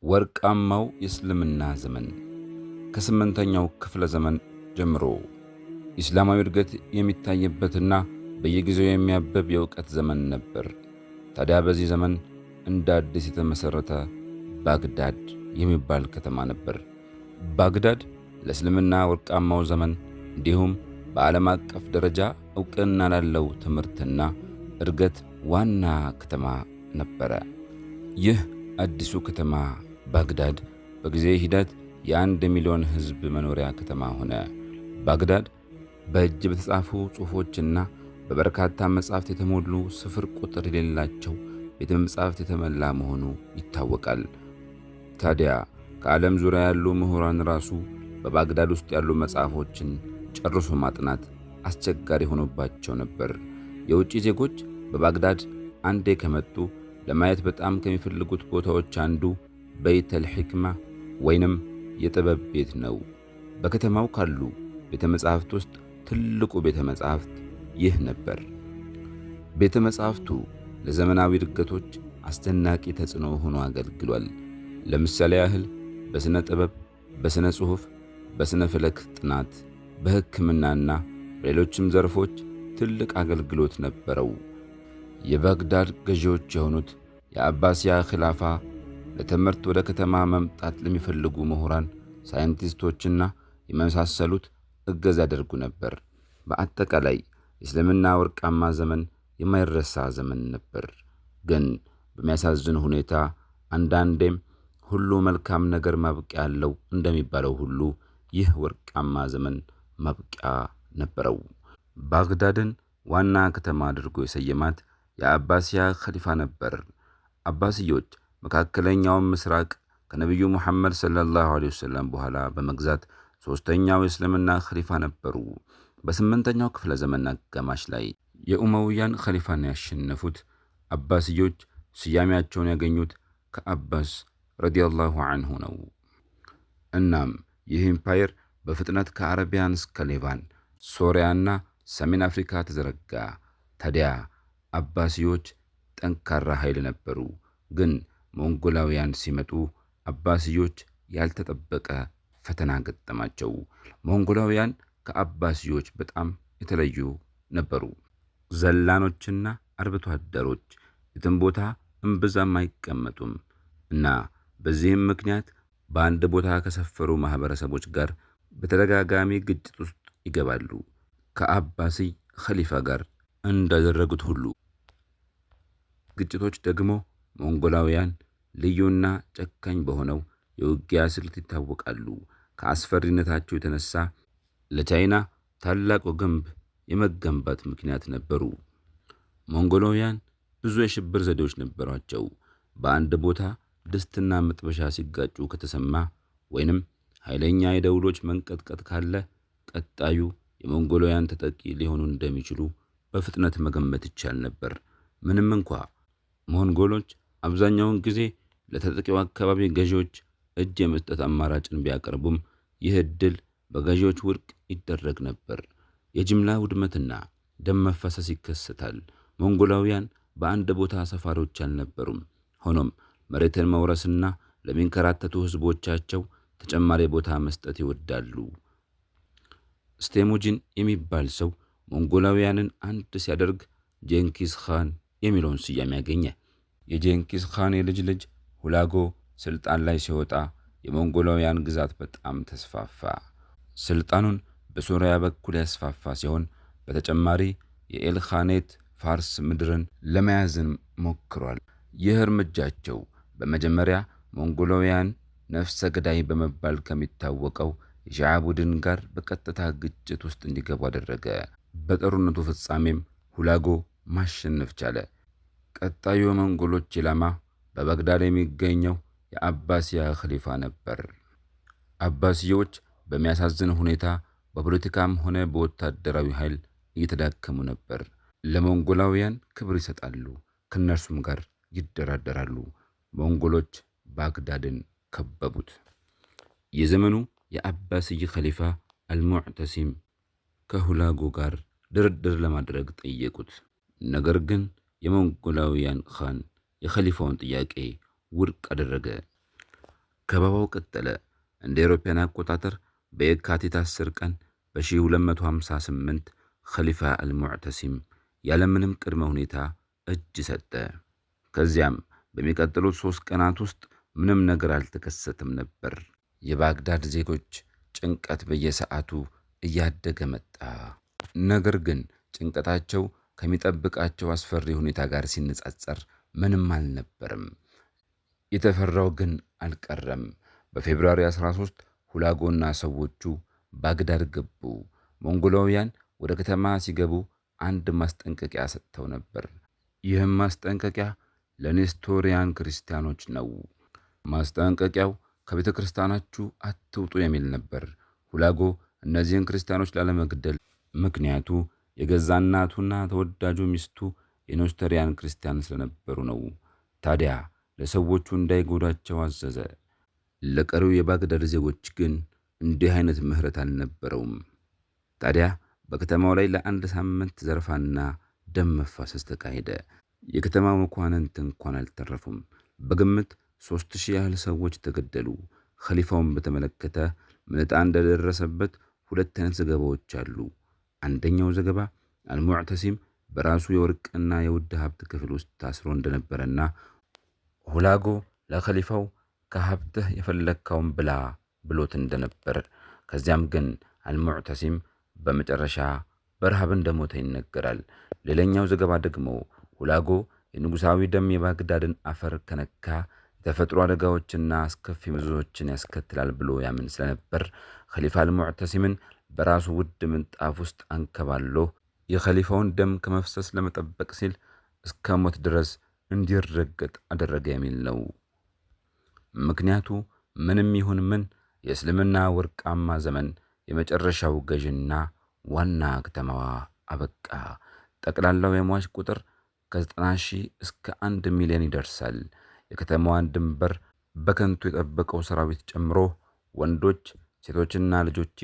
ወርቃማው የእስልምና ዘመን ከስምንተኛው ክፍለ ዘመን ጀምሮ ኢስላማዊ እድገት የሚታይበትና በየጊዜው የሚያብብ የእውቀት ዘመን ነበር። ታዲያ በዚህ ዘመን እንደ አዲስ የተመሠረተ ባግዳድ የሚባል ከተማ ነበር። ባግዳድ ለእስልምና ወርቃማው ዘመን እንዲሁም በዓለም አቀፍ ደረጃ ዕውቅና ላለው ትምህርትና እድገት ዋና ከተማ ነበረ። ይህ አዲሱ ከተማ ባግዳድ በጊዜ ሂደት የ1 ሚሊዮን ሕዝብ መኖሪያ ከተማ ሆነ። ባግዳድ በእጅ በተጻፉ ጽሑፎችና በበርካታ መጻሕፍት የተሞሉ ስፍር ቁጥር የሌላቸው ቤተ መጻሕፍት የተሞላ መሆኑ ይታወቃል። ታዲያ ከዓለም ዙሪያ ያሉ ምሁራን ራሱ በባግዳድ ውስጥ ያሉ መጽሐፎችን ጨርሶ ማጥናት አስቸጋሪ ሆኖባቸው ነበር። የውጭ ዜጎች በባግዳድ አንዴ ከመጡ ለማየት በጣም ከሚፈልጉት ቦታዎች አንዱ በይተል ሕክማ ወይንም የጥበብ ቤት ነው። በከተማው ካሉ ቤተ መጻሕፍት ውስጥ ትልቁ ቤተ መጻሕፍት ይህ ነበር። ቤተ መጻሕፍቱ ለዘመናዊ እድገቶች አስደናቂ ተጽዕኖ ሆኖ አገልግሏል። ለምሳሌ ያህል በሥነ ጥበብ፣ በሥነ ጽሑፍ፣ በሥነ ፈለክ ጥናት፣ በሕክምናና በሌሎችም ዘርፎች ትልቅ አገልግሎት ነበረው። የባግዳድ ገዢዎች የሆኑት የአባሲያ ኺላፋ ለትምህርት ወደ ከተማ መምጣት ለሚፈልጉ ምሁራን፣ ሳይንቲስቶችና የመሳሰሉት እገዛ ያደርጉ ነበር። በአጠቃላይ የእስልምና ወርቃማ ዘመን የማይረሳ ዘመን ነበር። ግን በሚያሳዝን ሁኔታ አንዳንዴም ሁሉ መልካም ነገር ማብቂያ አለው እንደሚባለው ሁሉ ይህ ወርቃማ ዘመን ማብቂያ ነበረው። ባግዳድን ዋና ከተማ አድርጎ የሰየማት የአባሲያ ኸሊፋ ነበር። አባሲዮች መካከለኛውን ምስራቅ ከነቢዩ ሙሐመድ ሰለላሁ ዐለይሂ ወሰለም በኋላ በመግዛት ሦስተኛው የእስልምና ኸሊፋ ነበሩ። በስምንተኛው ክፍለ ዘመን አጋማሽ ላይ የኡመውያን ኸሊፋን ያሸነፉት አባሲዮች ስያሜያቸውን ያገኙት ከአባስ ረዲየላሁ ዐንሁ ነው። እናም ይህ ኢምፓየር በፍጥነት ከአረቢያን እስከ ሌቫን፣ ሶሪያና ሰሜን አፍሪካ ተዘረጋ። ታዲያ አባሲዮች ጠንካራ ኃይል ነበሩ። ግን ሞንጎላውያን ሲመጡ አባሲዮች ያልተጠበቀ ፈተና ገጠማቸው። ሞንጎላውያን ከአባሲዮች በጣም የተለዩ ነበሩ። ዘላኖችና አርብቶ አደሮች የትም ቦታ እምብዛም አይቀመጡም እና በዚህም ምክንያት በአንድ ቦታ ከሰፈሩ ማኅበረሰቦች ጋር በተደጋጋሚ ግጭት ውስጥ ይገባሉ። ከአባሲይ ኸሊፋ ጋር እንዳደረጉት ሁሉ ግጭቶች ደግሞ ሞንጎላውያን ልዩና ጨካኝ በሆነው የውጊያ ስልት ይታወቃሉ። ከአስፈሪነታቸው የተነሳ ለቻይና ታላቁ ግንብ የመገንባት ምክንያት ነበሩ። ሞንጎላውያን ብዙ የሽብር ዘዴዎች ነበሯቸው። በአንድ ቦታ ድስትና መጥበሻ ሲጋጩ ከተሰማ ወይንም ኃይለኛ የደውሎች መንቀጥቀጥ ካለ ቀጣዩ የሞንጎላውያን ተጠቂ ሊሆኑ እንደሚችሉ በፍጥነት መገመት ይቻል ነበር። ምንም እንኳ ሞንጎሎች አብዛኛውን ጊዜ ለተጠቂው አካባቢ ገዢዎች እጅ የመስጠት አማራጭን ቢያቀርቡም ይህ ዕድል በገዢዎች ውድቅ ይደረግ ነበር። የጅምላ ውድመትና ደም መፋሰስ ይከሰታል። ሞንጎላውያን በአንድ ቦታ ሰፋሪዎች አልነበሩም። ሆኖም መሬትን መውረስና ለሚንከራተቱ ሕዝቦቻቸው ተጨማሪ ቦታ መስጠት ይወዳሉ። ስቴሙጂን የሚባል ሰው ሞንጎላውያንን አንድ ሲያደርግ ጄንኪስ ኻን የሚለውን ስያሜ ያገኘ። የጄንኪስ ኻን የልጅ ልጅ ሁላጎ ስልጣን ላይ ሲወጣ የሞንጎላውያን ግዛት በጣም ተስፋፋ። ስልጣኑን በሶሪያ በኩል ያስፋፋ ሲሆን በተጨማሪ የኤልኻኔት ፋርስ ምድርን ለመያዝን ሞክሯል። ይህ እርምጃቸው በመጀመሪያ ሞንጎላውያን ነፍሰ ገዳይ በመባል ከሚታወቀው የሺዓ ቡድን ጋር በቀጥታ ግጭት ውስጥ እንዲገቡ አደረገ። በጦርነቱ ፍጻሜም ሁላጎ ማሸነፍ ቻለ። ቀጣዩ የሞንጎሎች ኢላማ በባግዳድ የሚገኘው የአባሲያ ኸሊፋ ነበር። አባሲዮች በሚያሳዝን ሁኔታ በፖለቲካም ሆነ በወታደራዊ ኃይል እየተዳከሙ ነበር። ለሞንጎላውያን ክብር ይሰጣሉ፣ ከእነርሱም ጋር ይደራደራሉ። ሞንጎሎች ባግዳድን ከበቡት። የዘመኑ የአባሲይ ኸሊፋ አልሙዕተሲም ከሁላጎ ጋር ድርድር ለማድረግ ጠየቁት። ነገር ግን የሞንጎላውያን ኻን የኸሊፋውን ጥያቄ ውድቅ አደረገ። ከበባው ቀጠለ። እንደ አውሮፓውያን አቆጣጠር በየካቲት 10 ቀን በ1258 ኸሊፋ አልሙዕተሲም ያለምንም ቅድመ ሁኔታ እጅ ሰጠ። ከዚያም በሚቀጥሉት 3 ቀናት ውስጥ ምንም ነገር አልተከሰተም ነበር። የባግዳድ ዜጎች ጭንቀት በየሰዓቱ እያደገ መጣ። ነገር ግን ጭንቀታቸው ከሚጠብቃቸው አስፈሪ ሁኔታ ጋር ሲነጻጸር ምንም አልነበረም። የተፈራው ግን አልቀረም። በፌብሩዋሪ 13 ሁላጎና ሰዎቹ ባግዳድ ገቡ። ሞንጎላውያን ወደ ከተማ ሲገቡ አንድ ማስጠንቀቂያ ሰጥተው ነበር። ይህም ማስጠንቀቂያ ለኔስቶሪያን ክርስቲያኖች ነው። ማስጠንቀቂያው ከቤተ ክርስቲያናችሁ አትውጡ የሚል ነበር። ሁላጎ እነዚህን ክርስቲያኖች ላለመግደል፣ ምክንያቱ የገዛ እናቱና ተወዳጁ ሚስቱ የኔስቶሪያን ክርስቲያን ስለነበሩ ነው። ታዲያ ለሰዎቹ እንዳይጎዳቸው አዘዘ። ለቀሪው የባግዳድ ዜጎች ግን እንዲህ አይነት ምህረት አልነበረውም። ታዲያ በከተማው ላይ ለአንድ ሳምንት ዘረፋና ደም መፋሰስ ተካሄደ። የከተማው መኳንንት እንኳን አልተረፉም። በግምት 3000 ያህል ሰዎች ተገደሉ። ኸሊፋውን በተመለከተ ምን ዕጣ እንደደረሰበት ሁለት አይነት ዘገባዎች አሉ። አንደኛው ዘገባ አልሙዕተሲም በራሱ የወርቅና የውድ ሀብት ክፍል ውስጥ ታስሮ እንደነበረና ሁላጎ ለኸሊፋው ከሀብትህ የፈለግከውን ብላ ብሎት እንደነበር፣ ከዚያም ግን አልሙዕተሲም በመጨረሻ በረሃብ እንደሞተ ይነገራል። ሌላኛው ዘገባ ደግሞ ሁላጎ የንጉሳዊ ደም የባግዳድን አፈር ከነካ የተፈጥሮ አደጋዎችና አስከፊ መዘዞችን ያስከትላል ብሎ ያምን ስለነበር ኸሊፋ አልሙዕተሲምን በራሱ ውድ ምንጣፍ ውስጥ አንከባሎ የኸሊፋውን ደም ከመፍሰስ ለመጠበቅ ሲል እስከ ሞት ድረስ እንዲረገጥ አደረገ የሚል ነው። ምክንያቱ ምንም ይሁን ምን የእስልምና ወርቃማ ዘመን የመጨረሻው ገዥና ዋና ከተማዋ አበቃ። ጠቅላላው የሟች ቁጥር ከ90,000 እስከ 1 ሚሊዮን ይደርሳል። የከተማዋን ድንበር በከንቱ የጠበቀው ሰራዊት ጨምሮ ወንዶች፣ ሴቶችና ልጆች